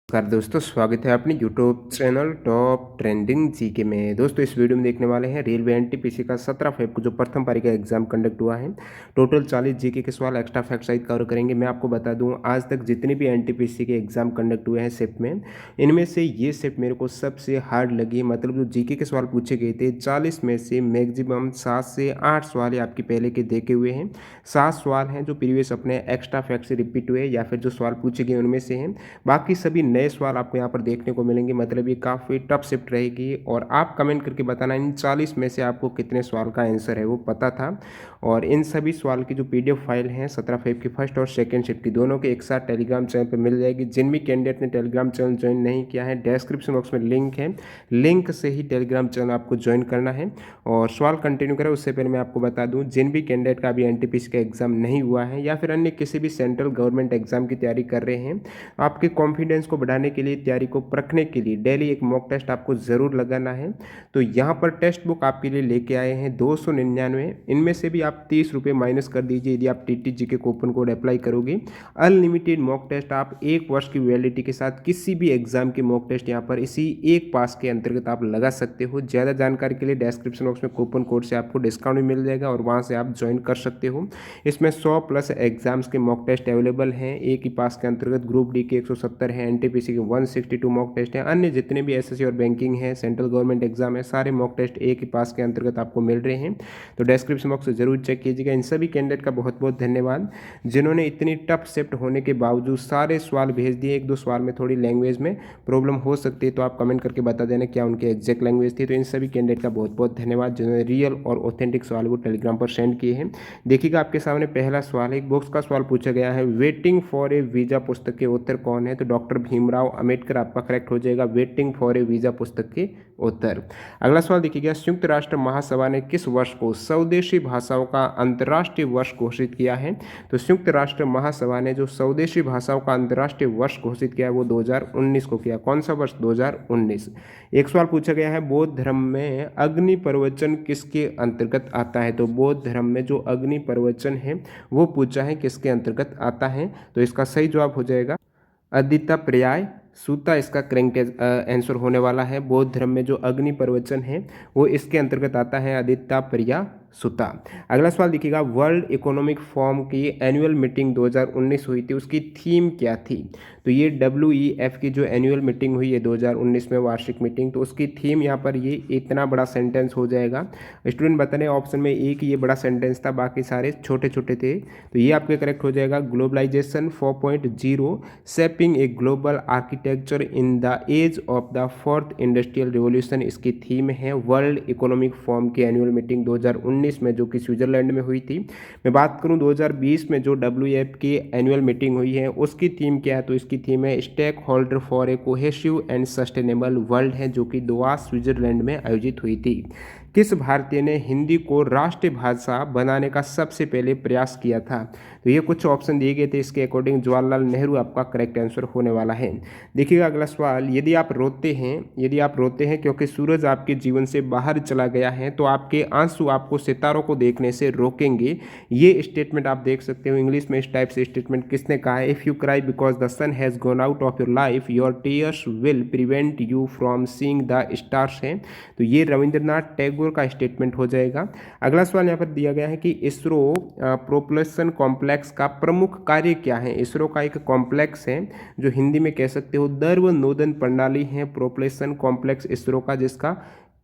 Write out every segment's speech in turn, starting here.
नमस्कार दोस्तों, स्वागत है अपने YouTube channel top trending GK में। दोस्तों इस वीडियो में देखने वाले हैं रेलवे एनटीपीसी का 17 फेब को जो प्रथम पारी का एग्जाम कंडक्ट हुआ है। टोटल 40 जीके के सवाल एक्स्ट्रा फैक्ट सहित कवर करेंगे। मैं आपको बता दूं, आज तक जितने भी एनटीपीसी के एग्जाम कंडक्ट हुए हैं शिफ्ट में, इनमें से ये शिफ्ट मेरे को सबसे हार्ड लगी। मतलब जो जीके के सवाल पूछे गए थे 40 में से मैक्सिमम 7 से 8 सवाल ये आपके पहले के देखे हुए हैं। 7 सवाल हैं जो प्रीवियस अपने एक्स्ट्रा फैक्ट से रिपीट हुए या फिर जो सवाल पूछे गए उनमें से हैं। बाकी सभी नए सवाल आपको यहाँ पर देखने को मिलेंगे। मतलब ये काफ़ी टफ शिफ्ट रहेगी और आप कमेंट करके बताना इन 40 में से आपको कितने सवाल का आंसर है वो पता था। और इन सभी सवाल की जो पीडीएफ फाइल है 17 फेब की फर्स्ट और सेकंड शिफ्ट की दोनों के एक साथ टेलीग्राम चैनल पर मिल जाएगी। जिन भी कैंडिडेट ने टेलीग्राम चैनल ज्वाइन नहीं किया है, डिस्क्रिप्शन बॉक्स में लिंक है, लिंक से ही टेलीग्राम चैनल आपको ज्वाइन करना है। और सवाल कंटिन्यू करें उससे पहले मैं आपको बता दूं, जिन भी कैंडिडेट का अभी एनटीपीसी का एग्जाम नहीं हुआ है या फिर अन्य किसी भी सेंट्रल गवर्नमेंट एग्जाम की तैयारी कर रहे हैं, आपके कॉन्फिडेंस को बढ़ाने के लिए, तैयारी को परखने के लिए डेली एक मॉक टेस्ट आपको ज़रूर लगाना है। तो यहाँ पर टेक्स्ट बुक आपके लिए लेके आए हैं 299। इनमें से भी आप 30 रुपये माइनस कर दीजिए यदि आप TTG के कूपन कोड अप्लाई करोगे। अनलिमिटेड मॉक टेस्ट आप 1 वर्ष की वैलिडिटी के साथ किसी भी एग्जाम के मॉक टेस्ट यहाँ पर इसी एक पास के अंतर्गत आप लगा सकते हो। ज़्यादा जानकारी के लिए डिस्क्रिप्शन बॉक्स में कूपन कोड से आपको डिस्काउंट भी मिल जाएगा और वहाँ से आप ज्वाइन कर सकते हो। इसमें 100 प्लस एग्जाम्स के मॉक टेस्ट अवेलेबल हैं। एक ही पास के अंतर्गत ग्रुप डी के 170 हैं, एनटीपीसी के 162 मॉक टेस्ट हैं, अन्य जितने भी एसएससी और बैंकिंग है, सेंट्रल गवर्नमेंट एग्जाम है, सारे मॉक टेस्ट एक ही पास के अंतर्गत आपको मिल रहे हैं। तो डिस्क्रिप्शन बॉक्स से जरूर चेक कीजिएगा। इन सभी कैंडिडेट का बहुत बहुत धन्यवाद जिन्होंने इतनी टफ शिफ्ट होने के बावजूद सारे सवाल भेज दिए। एक दो सवाल में थोड़ी लैंग्वेज में प्रॉब्लम हो सकती है तो आप कमेंट करके बता देना क्या उनकी एग्जैक्ट लैंग्वेज थी। तो इन सभी कैंडिडेट का बहुत बहुत धन्यवाद जिन्होंने रियल और ऑथेंटिक सवाल वो टेलीग्राम पर सेंड किए हैं। देखिएगा आपके सामने पहला सवाल है, एक बॉक्स का सवाल पूछा गया है, वेटिंग फॉर ए वीजा पुस्तक के उत्तर कौन है? तो डॉक्टर भीमराव अंबेडकर आपका करेक्ट हो जाएगा, वेटिंग फॉर ए वीजा पुस्तक के उत्तर। अगला सवाल देखिएगा, संयुक्त राष्ट्र महासभा ने किस वर्ष को स्वदेशी भाषाओं का अंतर्राष्ट्रीय वर्ष घोषित किया है? तो संयुक्त राष्ट्र महासभा ने जो स्वदेशी भाषाओं का अंतर्राष्ट्रीय वर्ष घोषित किया है वो 2019 को किया। कौन सा वर्ष? 2019। एक सवाल पूछा गया है, बौद्ध धर्म में अग्नि प्रवचन किसके अंतर्गत आता है? तो बौद्ध धर्म में जो अग्नि प्रवचन है वो पूछा है किसके अंतर्गत आता है? तो इसका सही जवाब हो जाएगा अदिता पर्याय सूता इसका करेक्ट आंसर होने वाला है। बौद्ध धर्म में जो अग्नि प्रवचन है वो इसके अंतर्गत आता है, आदित्य पर्या सुता। अगला सवाल देखिएगा, वर्ल्ड इकोनॉमिक फोरम की एनुअल मीटिंग 2019 हुई थी, उसकी थीम क्या थी? तो ये WEF की जो एनुअल मीटिंग हुई है 2019 में, वार्षिक मीटिंग, तो उसकी थीम यहाँ पर ये इतना बड़ा सेंटेंस हो जाएगा। स्टूडेंट बताने ऑप्शन में एक ये बड़ा सेंटेंस था, बाकी सारे छोटे छोटे थे। तो ये आपके करेक्ट हो जाएगा, globalization 4.0 shaping a global architecture in the age of the fourth industrial revolution इसकी थीम है। वर्ल्ड इकोनॉमिक फोरम की एनुअल मीटिंग 2019 में जो कि स्विट्जरलैंड में हुई थी। मैं बात करूं 2020 में जो WEF की एनुअल मीटिंग हुई है उसकी थीम क्या है? तो इसकी थीम है stakeholder for a cohesive and sustainable world है, जो कि दोवास स्विट्जरलैंड में आयोजित हुई थी। किस भारतीय ने हिंदी को राष्ट्रीय भाषा बनाने का सबसे पहले प्रयास किया था? तो ये कुछ ऑप्शन दिए गए थे, इसके अकॉर्डिंग जवाहरलाल नेहरू आपका करेक्ट आंसर होने वाला है। देखिएगा अगला सवाल, यदि आप रोते हैं क्योंकि सूरज आपके जीवन से बाहर चला गया है तो आपके आंसू आपको सितारों को देखने से रोकेंगे। ये स्टेटमेंट आप देख सकते हो इंग्लिश में इस टाइप से स्टेटमेंट किसने कहा है? If you cry because the sun has gone out of your life your tears will prevent you from seeing the stars है। तो ये रविंद्रनाथ टैगोर का स्टेटमेंट हो जाएगा। अगला सवाल यहाँ पर दिया गया है कि इसरो प्रोपल्शन कॉम्प्लेक्स का प्रमुख कार्य क्या है? इसरो का एक कॉम्प्लेक्स है जो हिंदी में कह सकते हो ध्रुव नोदन प्रणाली है, प्रोपल्शन कॉम्प्लेक्स इसरो का, जिसका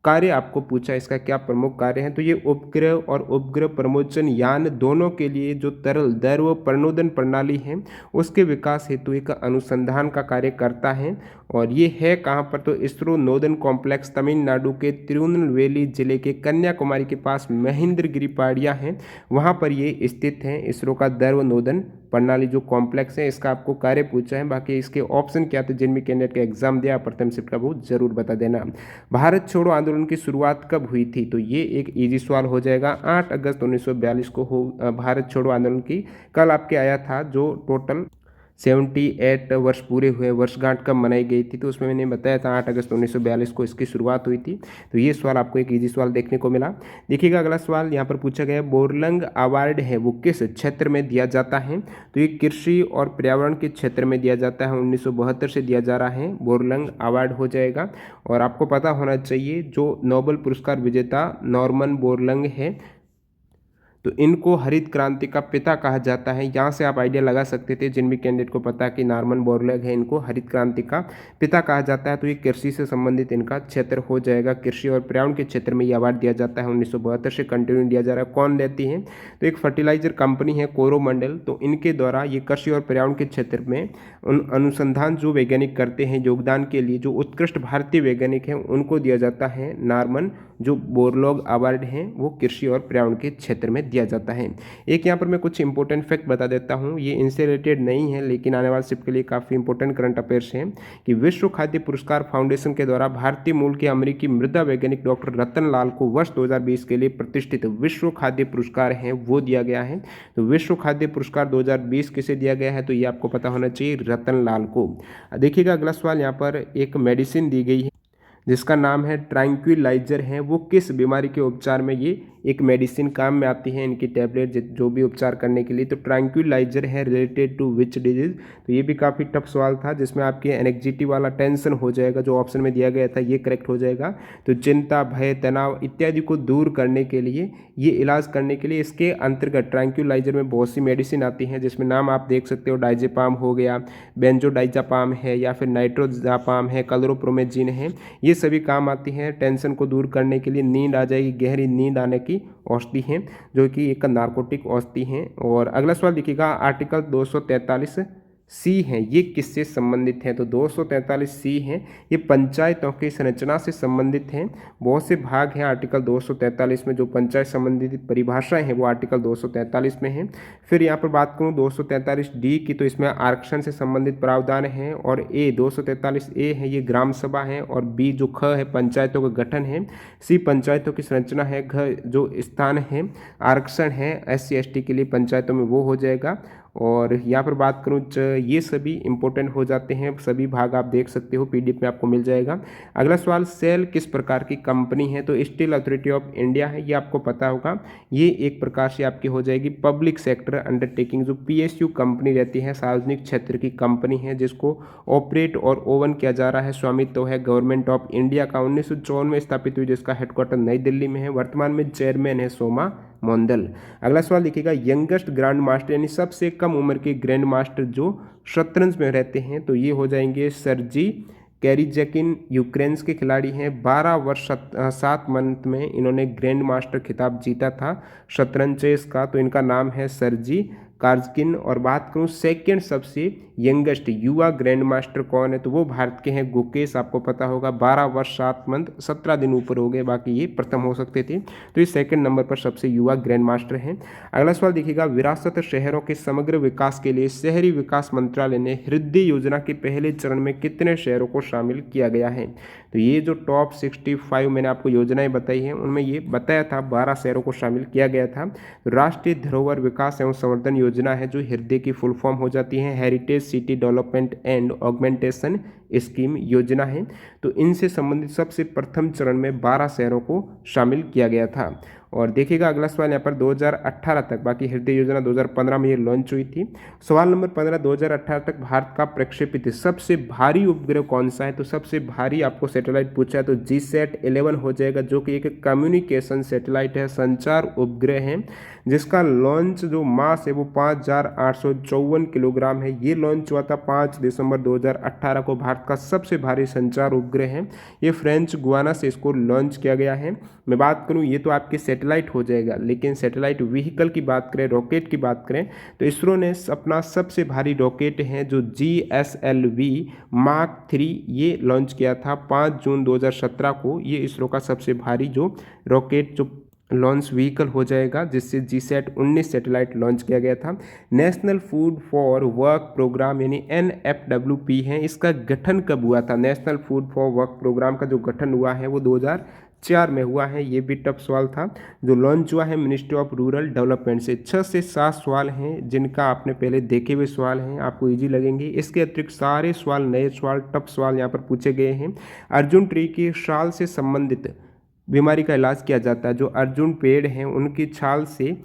कार्य आपको पूछा इसका क्या प्रमुख कार्य है? तो ये उपग्रह और उपग्रह प्रमोचन यान दोनों के लिए जो तरल दैर्घ्य प्रणोदन प्रणाली है उसके विकास हेतु एक अनुसंधान का कार्य करता है। और ये है कहाँ पर? तो इसरो नोदन कॉम्प्लेक्स तमिलनाडु के तिरुनेलवेली जिले के कन्याकुमारी के पास महेंद्रगिरी पहाड़ियाँ हैं, वहाँ पर ये स्थित है। इसरो का दैर्घ्य नोदन प्रणाली जो कॉम्प्लेक्स है इसका आपको कार्य पूछा है। बाकी इसके ऑप्शन क्या थे जिन भी कैंडिडेट का एग्जाम दिया प्रथम शिफ्ट का वो जरूर बता देना। भारत छोड़ो आंदोलन की शुरुआत कब हुई थी? तो ये एक इजी सवाल हो जाएगा, 8 अगस्त 1942 को भारत छोड़ो आंदोलन की कल आपके आया था जो टोटल 78 वर्ष पूरे हुए, वर्षगांठ कब मनाई गई थी, तो उसमें मैंने बताया था 8 अगस्त 1942 को इसकी शुरुआत हुई थी। तो ये सवाल आपको एक इजी सवाल देखने को मिला। देखिएगा अगला सवाल यहाँ पर पूछा गया है, बोरलंग अवार्ड है वो किस क्षेत्र में दिया जाता है, तो ये कृषि और पर्यावरण के क्षेत्र में दिया जाता है, 1972 से दिया जा रहा है, बोरलंग अवार्ड हो जाएगा। और आपको पता होना चाहिए जो नोबेल पुरस्कार विजेता नॉर्मन बोरलंग है, तो इनको हरित क्रांति का पिता कहा जाता है। यहाँ से आप आइडिया लगा सकते थे, जिन भी कैंडिडेट को पता कि नॉर्मन बोरलंग है, इनको हरित क्रांति का पिता कहा जाता है, तो ये कृषि से संबंधित इनका क्षेत्र हो जाएगा। कृषि और पर्यावरण के क्षेत्र में ये अवार्ड दिया जाता है, 1972 से कंटिन्यू दिया जा रहा है। कौन लेती है, तो एक फर्टिलाइजर कंपनी है कोरोमंडल, तो इनके द्वारा ये कृषि और पर्यावरण के क्षेत्र में अनुसंधान जो वैज्ञानिक करते हैं योगदान के लिए, जो उत्कृष्ट भारतीय वैज्ञानिक हैं उनको दिया जाता है नॉर्मन जो बोरलॉग अवार्ड हैं, वो कृषि और पर्यावरण के क्षेत्र में दिया जाता है। एक यहाँ पर मैं कुछ इंपॉर्टेंट फैक्ट बता देता हूँ, ये इनसे रिलेटेड नहीं है लेकिन आने वाले शिफ्ट के लिए काफ़ी इंपॉर्टेंट करंट अफेयर्स हैं, कि विश्व खाद्य पुरस्कार फाउंडेशन के द्वारा भारतीय मूल के अमेरिकी मृदा वैज्ञानिक डॉक्टर रतन लाल को वर्ष 2020 के लिए प्रतिष्ठित विश्व खाद्य पुरस्कार है वो दिया गया है। तो विश्व खाद्य पुरस्कार 2020 किसे दिया गया है, तो ये आपको पता होना चाहिए, रतन लाल को। देखिएगा अगला सवाल, यहाँ पर एक मेडिसिन दी गई है जिसका नाम है ट्रैंक्विलाइजर है, वो किस बीमारी के उपचार में ये एक मेडिसिन काम में आती है, इनकी टैबलेट जो भी उपचार करने के लिए। तो ट्रैंक्विलाइजर है रिलेटेड टू विच डिजीज, तो ये भी काफ़ी टफ सवाल था जिसमें आपके एनेक्जिटी वाला टेंशन हो जाएगा, जो ऑप्शन में दिया गया था ये करेक्ट हो जाएगा। तो चिंता, भय, तनाव इत्यादि को दूर करने के लिए, ये इलाज करने के लिए इसके अंतर्गत ट्रैंक्विलाइजर में बहुत सी मेडिसिन आती हैं, जिसमें नाम आप देख सकते हो, डाइजेपाम हो गया, बेंजोडाइजापाम है, या फिर नाइट्रोजापाम है, क्लोरोप्रोमेजिन है, ये सभी काम आती हैं टेंशन को दूर करने के लिए। नींद आ जाएगी, गहरी नींद आने की औषधि हैं, जो कि एक नार्कोटिक औषधि हैं। और अगला सवाल देखिएगा, आर्टिकल 243 सी हैं, ये किससे संबंधित है, तो 243 सी हैं, ये पंचायतों की संरचना से संबंधित हैं। बहुत से भाग हैं आर्टिकल 243 में, जो पंचायत संबंधित परिभाषाएं हैं वो आर्टिकल 243 में हैं। फिर यहाँ पर बात करूँ 243 डी की, तो इसमें आरक्षण से संबंधित प्रावधान हैं। और ए 243 ए है, ये ग्राम सभा है। और बी जो ख है, पंचायतों का गठन है। सी पंचायतों की संरचना है। घ जो स्थान है, आरक्षण है SC ST के लिए पंचायतों में, वो हो जाएगा। और यहाँ पर बात करूँ, ये सभी इंपॉर्टेंट हो जाते हैं, सभी भाग आप देख सकते हो, PDF में आपको मिल जाएगा। अगला सवाल, सेल किस प्रकार की कंपनी है, तो स्टील अथॉरिटी ऑफ इंडिया है, ये आपको पता होगा। ये एक प्रकार से आपकी हो जाएगी पब्लिक सेक्टर अंडरटेकिंग, जो PSU कंपनी रहती है, सार्वजनिक क्षेत्र की कंपनी है, जिसको ऑपरेट और ओवन किया जा रहा है, स्वामित्व है गवर्नमेंट ऑफ इंडिया का। 1954 में स्थापित हुई, जिसका हेडक्वार्टर नई दिल्ली में है। वर्तमान में चेयरमैन है सोमा मोंडल। अगला सवाल देखिएगा, यंगेस्ट ग्रैंड मास्टर यानी सबसे कम उम्र के ग्रैंड मास्टर जो शतरंज में रहते हैं, तो ये हो जाएंगे सर्जी कैरिजकिन, यूक्रेन के खिलाड़ी हैं। 12 वर्ष 7 मंथ में इन्होंने ग्रैंड मास्टर खिताब जीता था शतरंज चेस का, तो इनका नाम है सर्जी कार्जकिन। और बात करूं सेकंड सबसे यंगेस्ट युवा ग्रैंड मास्टर कौन है, तो वो भारत के हैं गुकेश, आपको पता होगा। 12 वर्ष 7 मंथ 17 दिन ऊपर हो गए, बाकी ये प्रथम हो सकते थे, तो ये सेकंड नंबर पर सबसे युवा ग्रैंड मास्टर हैं। अगला सवाल देखिएगा, विरासत शहरों के समग्र विकास के लिए शहरी विकास मंत्रालय ने हृदय योजना के पहले चरण में कितने शहरों को शामिल किया गया है, तो ये जो टॉप 65 मैंने आपको योजनाएं बताई हैं, उनमें ये बताया था 12 शहरों को शामिल किया गया था। राष्ट्रीय धरोहर विकास एवं संवर्धन योजना है, जो हृदय की फुल फॉर्म हो जाती है heritage city development and augmentation scheme योजना है। तो इनसे संबंधित सबसे प्रथम चरण में 12 शहरों को शामिल किया गया था। और देखिएगा अगला सवाल यहाँ पर 2018 तक, बाकी हृदय योजना 2015 में ये लॉन्च हुई थी। सवाल नंबर 15, 2018 तक भारत का प्रक्षेपित सबसे भारी उपग्रह कौन सा है, तो सबसे भारी आपको सैटेलाइट पूछा है तो GSAT 11 हो जाएगा, जो कि एक कम्युनिकेशन सैटेलाइट है, संचार उपग्रह है, जिसका लॉन्च जो मास है वो 5854 किलोग्राम है। ये लॉन्च हुआ था 5 दिसंबर 2018 को। भारत का सबसे भारी संचार उपग्रह है, ये फ्रेंच गुयाना से इसको लॉन्च किया गया है। मैं बात करूं, ये तो आपके सैटेलाइट हो जाएगा, लेकिन सैटेलाइट व्हीकल की बात करें, रॉकेट की बात करें, तो इसरो ने अपना सबसे भारी रॉकेट है जो GSLV Mark 3 ये लॉन्च किया था 5 जून 2017 को। ये इसरो का सबसे भारी जो रॉकेट जो लॉन्च व्हीकल हो जाएगा, जिससे GSAT 19 सैटेलाइट लॉन्च किया गया था। National food for work programme यानी NFWP है, इसका गठन कब हुआ था, national food for work programme का जो गठन हुआ है वो 2004 2004 में हुआ है, ये भी टफ सवाल था, जो लॉन्च हुआ है मिनिस्ट्री ऑफ रूरल डेवलपमेंट से। 6 से 7 सवाल हैं जिनका आपने पहले देखे हुए सवाल हैं, आपको इजी लगेंगे। इसके अतिरिक्त सारे सवाल नए सवाल, टफ सवाल यहाँ पर पूछे गए हैं। अर्जुन ट्री की छाल से संबंधित बीमारी का इलाज किया जाता है। जो अर्जुन पेड़ हैं उनकी छाल से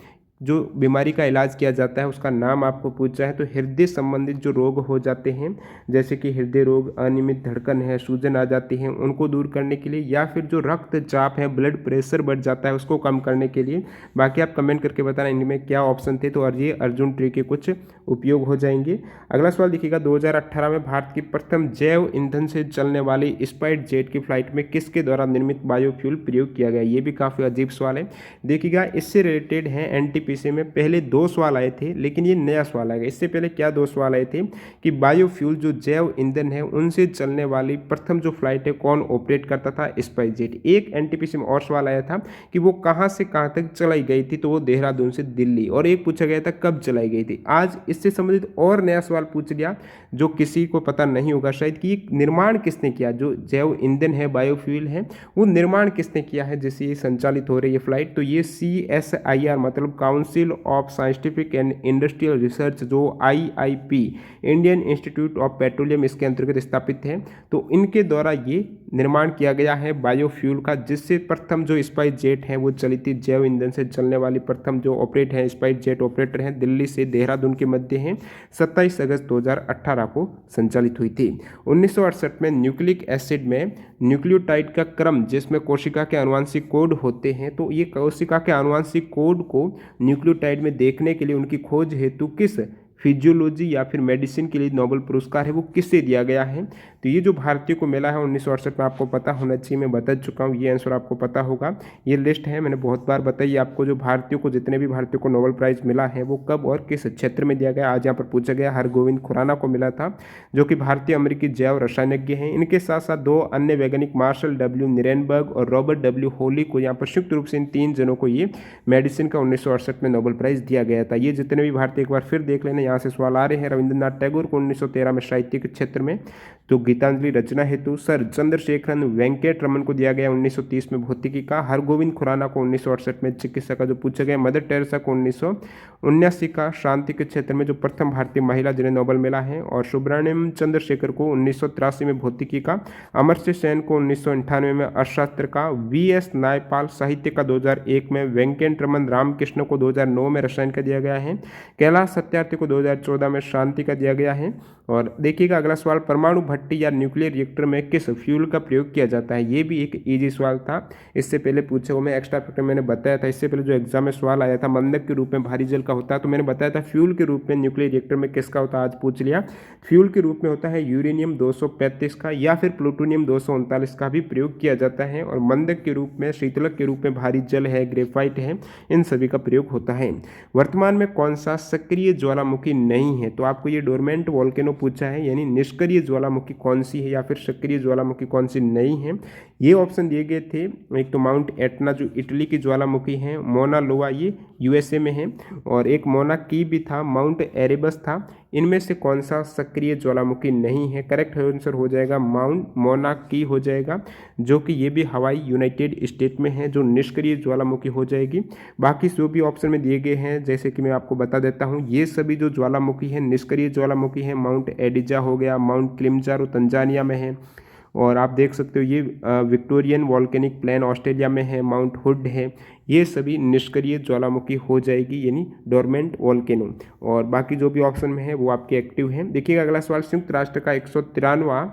जो बीमारी का इलाज किया जाता है उसका नाम आपको पूछा है। तो हृदय संबंधित जो रोग हो जाते हैं, जैसे कि हृदय रोग, अनियमित धड़कन है, सूजन आ जाती है, उनको दूर करने के लिए, या फिर जो रक्तचाप है, ब्लड प्रेशर बढ़ जाता है, उसको कम करने के लिए। बाकी आप कमेंट करके बताना इनमें क्या ऑप्शन थे। तो और ये अर्जुन ट्री के कुछ उपयोग हो जाएंगे। अगला सवाल देखिएगा, 2018 में भारत की प्रथम जैव ईंधन से चलने वाली स्पाइस जेट की फ्लाइट में किसके द्वारा निर्मित बायोफ्यूल प्रयोग किया गया। ये भी काफ़ी अजीब सवाल है। देखिएगा, इससे रिलेटेड है एनटीपीसी में पहले 2 सवाल आए थे, लेकिन ये नया सवाल आएगा। इससे पहले क्या 2 सवाल आए थे कि बायोफ्यूल जो जैव ईंधन है उनसे चलने वाली प्रथम जो फ्लाइट है कौन ऑपरेट करता था, स्पाइस जेट। एक एनटीपीसी में और सवाल आया था कि वो कहाँ से कहाँ तक चलाई गई थी, तो वो देहरादून से दिल्ली। और एक पूछा गया था कब चलाई गई थी। आज इससे संबंधित और नया सवाल पूछ लिया जो किसी को पता नहीं होगा शायद, कि निर्माण किसने किया, जो जैव ईंधन है, बायोफ्यूल है, वो निर्माण किसने किया है जिससे ये संचालित हो रही है फ्लाइट। तो ये CSIR मतलब council of scientific and industrial research, जो IIP Indian institute of petroleum इसके अंतर्गत स्थापित है। तो इनके द्वारा ये निर्माण किया गया है बायोफ्यूल का, जिससे प्रथम जो स्पाइस जेट है वो चली थी। जैव ईंधन से चलने वाली प्रथम जो ऑपरेट है स्पाइस जेट ऑपरेटर हैं, दिल्ली से देहरादून के मध्य हैं, 27 अगस्त 2018 को संचालित हुई थी। 1968 में न्यूक्लिक एसिड में न्यूक्लियोटाइड का क्रम, जिसमें कोशिका के आनुवंशिक कोड होते हैं, तो ये कोशिका के आनुवंशिक कोड को न्यूक्लियोटाइड में देखने के लिए उनकी खोज हेतु किस फिजियोलॉजी या फिर मेडिसिन के लिए नोबेल पुरस्कार है वो किससे दिया गया है। तो ये जो भारतीय को मिला है 1968 में, आपको पता होना चाहिए, मैं बता चुका हूँ, ये आंसर आपको पता होगा। ये लिस्ट है, मैंने बहुत बार बताई आपको, जो भारतीयों को, जितने भी भारतीयों को नोबेल प्राइज़ मिला है वो कब और किस क्षेत्र में दिया गया। आज यहाँ पर पूछा गया, हरगोविंद खुराना को मिला था, जो कि भारतीय अमेरिकी जैव रसायनज्ञ हैं। इनके साथ साथ 2 अन्य वैज्ञानिक, मार्शल W निरेनबर्ग और रॉबर्ट W होली को, यहाँ पर संयुक्त रूप से इन 3 जनों को ये मेडिसिन का 1968 में नोबेल प्राइज़ दिया गया था। ये जितने भी भारतीय, एक बार फिर देख लेना, यहाँ से सवाल आ रहे हैं। रविंद्रनाथ टैगोर को 1913 में साहित्य के क्षेत्र में तो गीतांजलि रचना हेतु, सर चंद्रशेखरन वेंकट रमन को दिया गया 1930 में भौतिकी का, हरगोविंद खुराना को 1968 में चिकित्सा का जो पूछा गया, मदर टेरेसा को 1979 का शांति के क्षेत्र में जो प्रथम भारतीय महिला जिन्हें नोबेल मिला है, और सुब्रमण्यम चंद्रशेखर को 1983 में भौतिकी का, अमर्त्य सेन को 1998 में अर्थशास्त्र का, VS नायपाल साहित्य का 2001 में, वेंकट रमन रामकृष्ण को 2009 में रसायन का दिया गया है, कैलाश सत्यार्थी को 2014 में शांति का दिया गया है। और देखिएगा अगला सवाल, परमाणु भट्टी या न्यूक्लियर रिएक्टर में किस फ्यूल का प्रयोग किया जाता है। ये भी एक इजी सवाल था, इससे पहले पूछे हुए, मैं एक्स्ट्रा फैक्टर मैंने बताया था। इससे पहले जो एग्जाम में सवाल आया था मंदक के रूप में भारी जल का होता है, तो मैंने बताया था फ्यूल के रूप में न्यूक्लियर रिएक्टर में किसका होता है। आज पूछ लिया, फ्यूल के रूप में होता है यूरेनियम 235 का या फिर प्लूटोनियम 239 का भी प्रयोग किया जाता है। और मंदक के रूप में, शीतलक के रूप में भारी जल है, ग्रेफाइट है, इन सभी का प्रयोग होता है। वर्तमान में कौन सा सक्रिय ज्वालामुखी नहीं है, तो आपको ये डोरमेंट वोल्केनो पूछा है, यानी निष्क्रिय ज्वालामुखी कौन सी है या फिर सक्रिय ज्वालामुखी कौन सी नहीं है। ये ऑप्शन दिए गए थे, एक तो माउंट एटना जो इटली की ज्वालामुखी है, मोना लोआ ये USA में है, और एक मोना की भी था, माउंट एरेबस था। इनमें से कौन सा सक्रिय ज्वालामुखी नहीं है। करेक्ट आंसर हो जाएगा माउंट मोना की हो जाएगा, जो कि ये भी हवाई यूनाइटेड स्टेट में है, जो निष्क्रिय ज्वालामुखी हो जाएगी। बाकी जो भी ऑप्शन में दिए गए हैं, जैसे कि मैं आपको बता देता हूँ, ये सभी जो ज्वालामुखी है निष्क्रिय ज्वालामुखी है। माउंट एडिजा हो गया, माउंट किलिमंजारो तंजानिया में है, और आप देख सकते हो ये विक्टोरियन वॉल्केनिक प्लेन ऑस्ट्रेलिया में है, माउंट हुड है, ये सभी निष्क्रिय ज्वालामुखी हो जाएगी, यानी डोरमेंट वॉल्केनो। और बाकी जो भी ऑप्शन में है वो आपके एक्टिव हैं। देखिएगा अगला सवाल, संयुक्त राष्ट्र का 193वां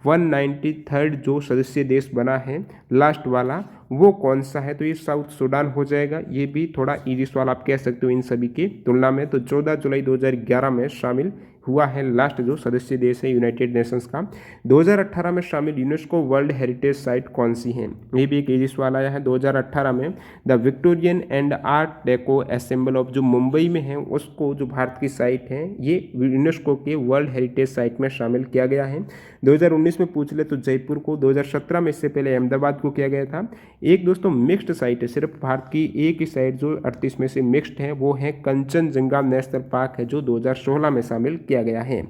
193rd जो सदस्य देश बना है लास्ट वाला, वो कौन सा है, तो ये साउथ सूडान हो जाएगा। ये भी थोड़ा इजी सवाल आप कह सकते हो इन सभी की तुलना में। तो 14 जुलाई 2011 में शामिल हुआ है लास्ट जो सदस्य देश है यूनाइटेड नेशंस का। 2018 में शामिल यूनेस्को वर्ल्ड हेरिटेज साइट कौन सी है, ये भी एक इजी सवाल आया है। 2018 में the Victorian and art deco assemble of जो मुंबई में है, उसको जो भारत की साइट है ये यूनेस्को के वर्ल्ड हेरिटेज साइट में शामिल किया गया है। 2019 में पूछ ले तो जयपुर को, 2017 में इससे पहले अहमदाबाद को किया गया था। एक दोस्तों मिक्स्ड साइट है, सिर्फ भारत की एक ही साइट जो 38 में से मिक्स्ड है, वो है कंचनजंगा नेशनल पार्क है, जो 2016 में शामिल किया गया है।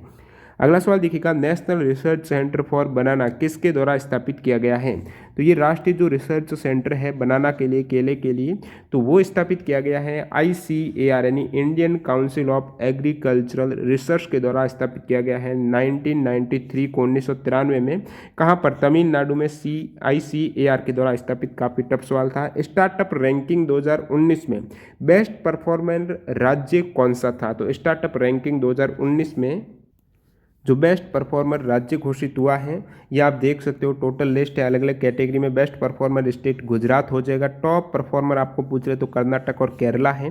अगला सवाल देखिएगा, नेशनल रिसर्च सेंटर फॉर बनाना किसके द्वारा स्थापित किया गया है? तो ये राष्ट्रीय जो रिसर्च सेंटर है बनाना के लिए, केले के लिए, तो वो स्थापित किया गया है ICAR यानी Indian council of agricultural research के द्वारा स्थापित किया गया है 1993 को 1993 में। कहाँ पर? तमिलनाडु में ICAR के द्वारा स्थापित। काफ़ी टफ सवाल था। स्टार्टअप रैंकिंग 2019 में बेस्ट परफॉर्मर राज्य कौन सा था? तो स्टार्टअप रैंकिंग 2019 में जो बेस्ट परफॉर्मर राज्य घोषित हुआ है, ये आप देख सकते हो, टोटल लिस्ट है अलग अलग कैटेगरी में। बेस्ट परफॉर्मर स्टेट गुजरात हो जाएगा। टॉप परफॉर्मर आपको पूछ रहे तो कर्नाटक और केरला है।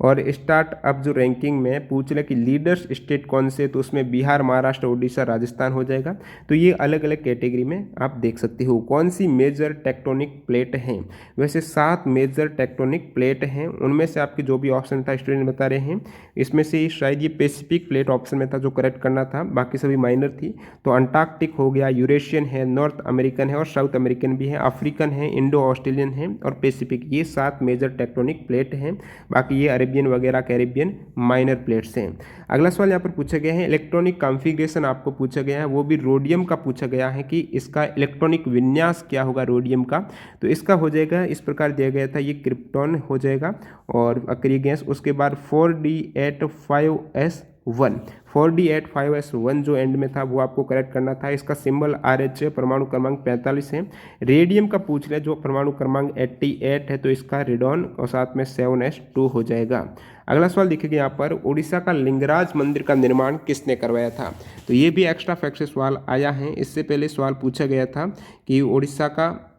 और स्टार्टअप जो रैंकिंग में पूछ रहे कि लीडर्स स्टेट कौन से, तो उसमें बिहार, महाराष्ट्र, उड़ीसा, राजस्थान हो जाएगा। तो ये अलग अलग कैटेगरी में आप देख सकते हो। कौन सी मेजर टेक्टोनिक प्लेट हैं? वैसे 7 मेजर टेक्टोनिक प्लेट हैं, उनमें से आपके जो भी ऑप्शन था स्टूडेंट बता रहे हैं, इसमें से शायद ये पैसिफिक प्लेट ऑप्शन में था जो करेक्ट करना था, बाकी सभी माइनर थी। तो अंटार्कटिक हो गया, यूरेशियन है, नॉर्थ अमेरिकन है और साउथ अमेरिकन भी है, अफ्रीकन है, इंडो ऑस्ट्रेलियन है और पैसिफिक। ये 7 मेजर टेक्टोनिक प्लेट हैं। बाकी ये अरेबियन वगैरह कैरिबियन माइनर प्लेट्स हैं। अगला सवाल यहाँ पर पूछा गया है, इलेक्ट्रॉनिक कॉन्फ़िगरेशन आपको पूछा गया है, वो भी रोडियम का पूछा गया है कि इसका इलेक्ट्रॉनिक विन्यास क्या होगा रोडियम का। तो इसका हो जाएगा इस प्रकार दिया गया था, ये क्रिप्टॉन हो जाएगा और अक्रिय गैस। उसके बाद 4D85S1 4D85S1 जो एंड में था वो आपको करेक्ट करना था। इसका सिंबल RH है, परमाणु क्रमांक 45 है। रेडियम का पूछ रहे जो परमाणु क्रमांक 88 है, तो इसका रेडॉन और साथ में 7S2 हो जाएगा। अगला सवाल देखिएगा यहाँ पर, उड़ीसा का लिंगराज मंदिर का निर्माण किसने करवाया था? तो ये भी एक्स्ट्रा फैक्ट से सवाल आया है। इससे पहले सवाल पूछा गया था कि उड़ीसा का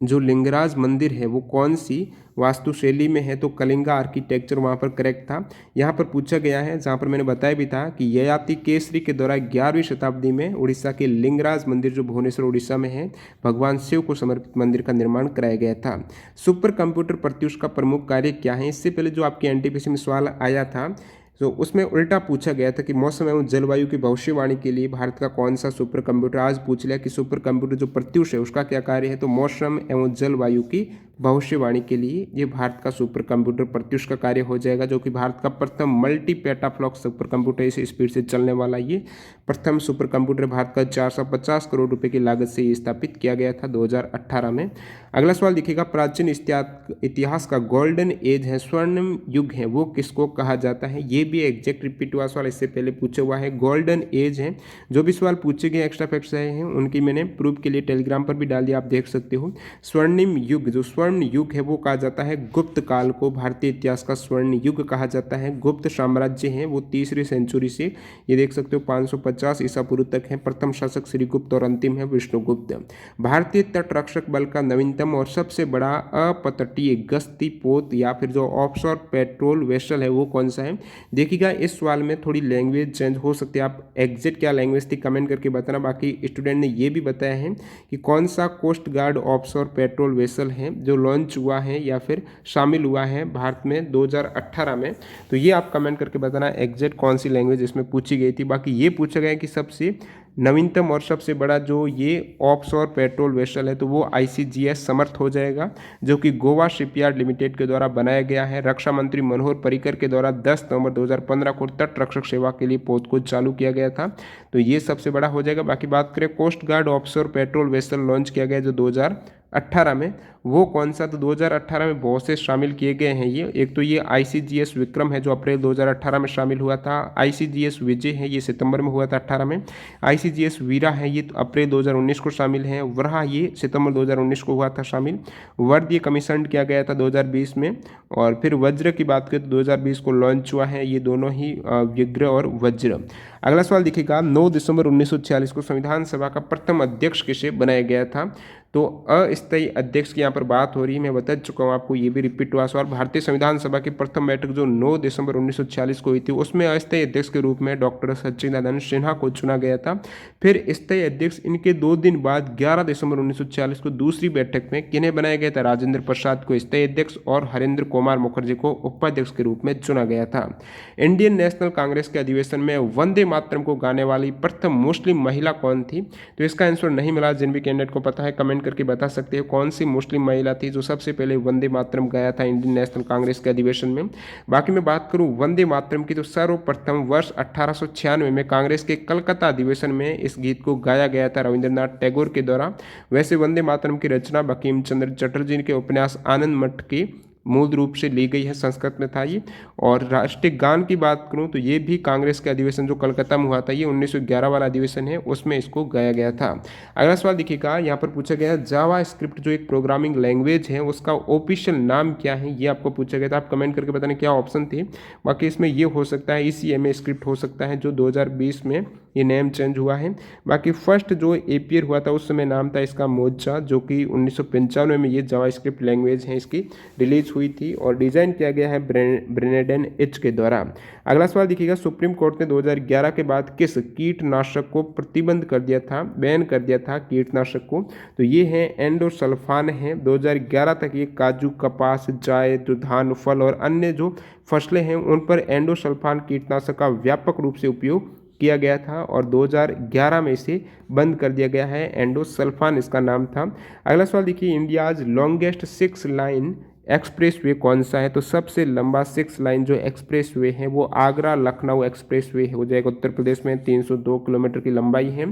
जो लिंगराज मंदिर है वो कौन सी वास्तुशैली में है, तो कलिंगा आर्किटेक्चर वहाँ पर करेक्ट था। यहाँ पर पूछा गया है, जहाँ पर मैंने बताया भी था कि ययाति केसरी के द्वारा 11वीं शताब्दी में उड़ीसा के लिंगराज मंदिर जो भुवनेश्वर उड़ीसा में है, भगवान शिव को समर्पित मंदिर का निर्माण कराया गया था। सुपर कंप्यूटर प्रत्युष का प्रमुख कार्य क्या है? इससे पहले जो आपके एनटीपीसी में सवाल आया था तो उसमें उल्टा पूछा गया था कि मौसम एवं जलवायु की भविष्यवाणी के लिए भारत का कौन सा सुपर कंप्यूटर। आज पूछ लिया कि सुपर कंप्यूटर जो प्रत्युष है उसका क्या कार्य है, तो मौसम एवं जलवायु की भविष्यवाणी के लिए ये भारत का सुपर कंप्यूटर प्रत्युष का कार्य हो जाएगा, जो कि भारत का प्रथम मल्टी पेटाफ्लॉप सुपर कंप्यूटर, इस स्पीड से चलने वाला ये प्रथम सुपर कंप्यूटर भारत का 450 करोड़ रुपए की लागत से ये स्थापित किया गया था 2018 में। अगला सवाल देखिएगा, प्राचीन इतिहास का गोल्डन एज है, स्वर्णिम युग है, वो किसको कहा जाता है? ये भी एग्जैक्ट रिपीट हुआ सवाल इससे पहले पूछा हुआ है। गोल्डन एज है, जो भी सवाल पूछे गए एक्स्ट्रा फैक्ट्स आए हैं उनकी मैंने प्रूफ के लिए टेलीग्राम पर भी डाल दिया, आप देख सकते हो। स्वर्णिम युग, जो स्वर्ण युग है वो कहा जाता है गुप्त काल को, भारतीय इतिहास का स्वर्ण युग कहा जाता है। गुप्त साम्राज्य है वो 3री सेंचुरी से, ये देख सकते हो 550 ईसा पूर्व तक है। प्रथम शासक श्रीगुप्त और अंतिम है विष्णुगुप्त। भारतीय तट रक्षक बल का नवीनतम और सबसे बड़ा अपतटीय गश्ती पोत या फिर जो ऑफशोर पेट्रोल वेसल है वो कौन सा है? देखिएगा इस सवाल में थोड़ी लैंग्वेज चेंज हो सकती है, आप एग्जैक्ट क्या लैंग्वेज थी कमेंट करके बताना। बाकी स्टूडेंट ने ये भी बताया है कि कौन सा coast guard offshore patrol vessel है जो लॉन्च हुआ है या फिर शामिल हुआ है भारत में 2018 में। तो ये आप कमेंट करके बताना एग्जैक्ट कौन सी लैंग्वेज इसमें पूछी गई थी। बाकी ये पूछा गया कि सबसे नवीनतम और सबसे बड़ा जो ये ऑफशोर पेट्रोल वेसल है तो वो ICGS समर्थ हो जाएगा, जो कि गोवा शिपयार्ड लिमिटेड के द्वारा बनाया गया है। रक्षा मंत्री मनोहर पर्रिकर के द्वारा 10 नवंबर 2015 को तट रक्षक सेवा के लिए पोत को चालू किया गया था, तो ये सबसे बड़ा हो जाएगा। बाकी बात करें coast guard offshore patrol vessel launch किया गया जो 2018 में, वो कौन सा? तो 2018 में बहुत से शामिल किए गए हैं ये। एक तो ये ICGS विक्रम है जो अप्रैल 2018 में शामिल हुआ था। ICGS विजय है ये सितंबर में हुआ था 18 में। ICGS वीरा है ये तो अप्रैल 2019 को शामिल है। वराह ये सितंबर 2019 को हुआ था शामिल। वर्द ये कमीशन किया गया था 2020 में। और फिर वज्र की बात करें तो 2020 को लॉन्च हुआ है ये दोनों ही विग्रह और वज्र। अगला सवाल देखिएगा, 9 दिसंबर 1946 को संविधान सभा का प्रथम अध्यक्ष किसे बनाया गया था? तो अस्थायी अध्यक्ष की यहाँ पर बात हो रही है, मैं बता चुका हूँ आपको, ये भी रिपीट हुआ सवाल। भारतीय संविधान सभा की प्रथम बैठक जो 9 दिसंबर 1946 को हुई थी उसमें अस्थायी अध्यक्ष के रूप में डॉक्टर सच्चिदानंद सिन्हा को चुना गया था। फिर स्थायी अध्यक्ष इनके 2 दिन बाद 11 दिसंबर 1946 को दूसरी बैठक में किन्हें बनाया गया था? राजेंद्र प्रसाद को स्थायी अध्यक्ष और हरेंद्र कुमार मुखर्जी को उपाध्यक्ष के रूप में चुना गया था। इंडियन नेशनल कांग्रेस के अधिवेशन में वंदे मातरम को गाने वाली प्रथम मुस्लिम महिला कौन थी? तो इसका आंसर नहीं मिला। जिन भी कैंडिडेट को पता है कमेंट करके बता सकते हो कौन सी मुस्लिम महिला थी जो सबसे पहले वंदे मातरम गाया था इंडियन नेशनल कांग्रेस के अधिवेशन में। बाकी मैं बात करूं वंदे मातरम की, तो सर्वप्रथम वर्ष 1896 में कांग्रेस के कलकत्ता अधिवेशन में इस गीत को गाया गया था रविंद्रनाथ टैगोर के द्वारा। वैसे वंदे मातरम की रचना बंकिम चंद्र चटर्जी के उपन्यास आनंद मठ की मूल रूप से ली गई है, संस्कृत में था ये। और राष्ट्रीय गान की बात करूं तो ये भी कांग्रेस के अधिवेशन जो कलकत्ता में हुआ था, ये 1911 वाला अधिवेशन है, उसमें इसको गाया गया था। अगला सवाल देखिएगा, यहाँ पर पूछा गया जावा स्क्रिप्ट जो एक प्रोग्रामिंग लैंग्वेज है उसका ऑफिशियल नाम क्या है, ये आपको पूछा गया था। आप कमेंट करके बताने क्या ऑप्शन थे। बाकी इसमें ये हो सकता है ECMA स्क्रिप्ट हो सकता है जो 2020 में ये नेम चेंज हुआ है। बाकी फर्स्ट जो एपीयर हुआ था उस समय नाम था इसका मोजा, जो कि 1995 में ये जावा स्क्रिप्ट लैंग्वेज है इसकी रिलीज हुई थी और डिजाइन किया गया है ब्रेनेडन एच के द्वारा। अगला सवाल देखिएगा, सुप्रीम कोर्ट ने 2011 के बाद किस कीटनाशक को प्रतिबंध कर दिया था, बैन कर दिया था कीटनाशक को? तो ये है एंडोसल्फान है। 2011 तक ये काजू, कपास, चाय, जो धान, फल और अन्य जो फसलें हैं उन पर एंडोसल्फान कीटनाशक का व्यापक रूप से उपयोग किया गया था और 2011 में इसे बंद कर दिया गया है। एंडोसल्फान इसका नाम था। अगला सवाल देखिए, India's longest 6 line express way कौन सा है? तो सबसे लंबा 6 लाइन जो एक्सप्रेस वे है वो आगरा लखनऊ एक्सप्रेस वे हो जाएगा, उत्तर प्रदेश में 302 किलोमीटर की लंबाई है।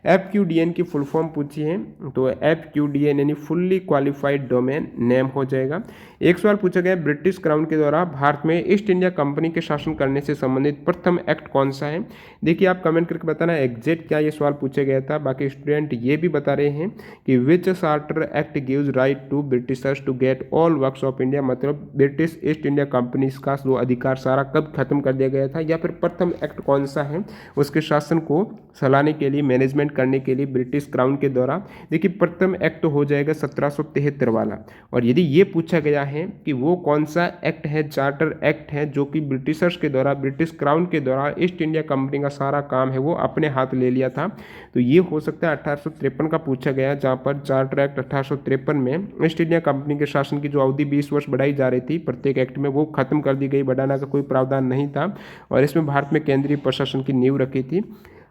FQDN की फुल फॉर्म पूछी है, तो FQDN यानी फुल्ली क्वालिफाइड डोमेन नेम हो जाएगा। एक सवाल पूछा गया, ब्रिटिश क्राउन के द्वारा भारत में ईस्ट इंडिया कंपनी के शासन करने से संबंधित प्रथम एक्ट कौन सा है? देखिए आप कमेंट करके बताना एग्जैक्ट क्या ये सवाल पूछा गया था। बाकी स्टूडेंट ये भी बता रहे हैं कि which charter act gives right to Britishers to get all works of India, मतलब ब्रिटिश ईस्ट इंडिया कंपनी का जो अधिकार सारा कब खत्म कर दिया गया था, या फिर प्रथम एक्ट कौन सा है उसके शासन को चलाने के लिए, मैनेजमेंट करने के लिए ब्रिटिश क्राउन के द्वारा? देखिए प्रथम एक्ट हो जाएगा 1773 वाला। और यदि ये पूछा गया है कि वो कौन सा एक्ट है, चार्टर एक्ट है जो कि ब्रिटिशर्स के द्वारा, ब्रिटिश क्राउन के द्वारा ईस्ट इंडिया कंपनी का सारा काम है वो अपने हाथ ले लिया था, तो ये हो सकता है 1853 का पूछा गया, जहाँ पर चार्टर एक्ट 1853 में ईस्ट इंडिया कंपनी के शासन की जो अवधि 20 वर्ष बढ़ाई जा रही थी प्रत्येक एक्ट में, वो खत्म कर दी गई, बढ़ाने का कोई प्रावधान नहीं था और इसमें भारत में केंद्रीय प्रशासन की नींव रखी थी।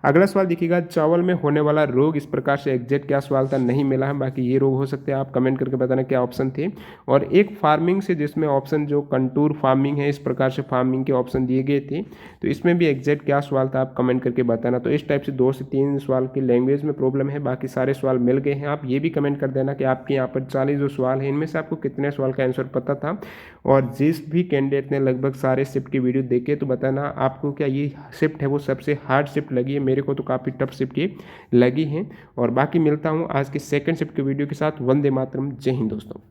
अगला सवाल देखिएगा, चावल में होने वाला रोग, इस प्रकार से एग्जैक्ट क्या सवाल था नहीं मिला है। बाकी ये रोग हो सकते हैं, आप कमेंट करके बताना क्या ऑप्शन थे। और एक फार्मिंग से, जिसमें ऑप्शन जो कंटूर फार्मिंग है, इस प्रकार से फार्मिंग के ऑप्शन दिए गए थे, तो इसमें भी एग्जैक्ट क्या सवाल था आप कमेंट करके बताना। तो इस टाइप से 2 से 3 सवाल की लैंग्वेज में प्रॉब्लम है, बाकी सारे सवाल मिल गए हैं। आप ये भी कमेंट कर देना कि आपके यहाँ पर 40 जो सवाल है इनमें से आपको कितने सवाल का आंसर पता था। और जिस भी कैंडिडेट ने लगभग सारे शिफ्ट की वीडियो देखे तो बताना आपको क्या ये शिफ्ट है वो सबसे हार्ड शिफ्ट लगी है। मेरे को तो काफ़ी टफ शिफ्ट ये लगी है। और बाकी मिलता हूँ आज के सेकंड शिफ्ट के वीडियो के साथ। वंदे मातरम, जय हिंद दोस्तों।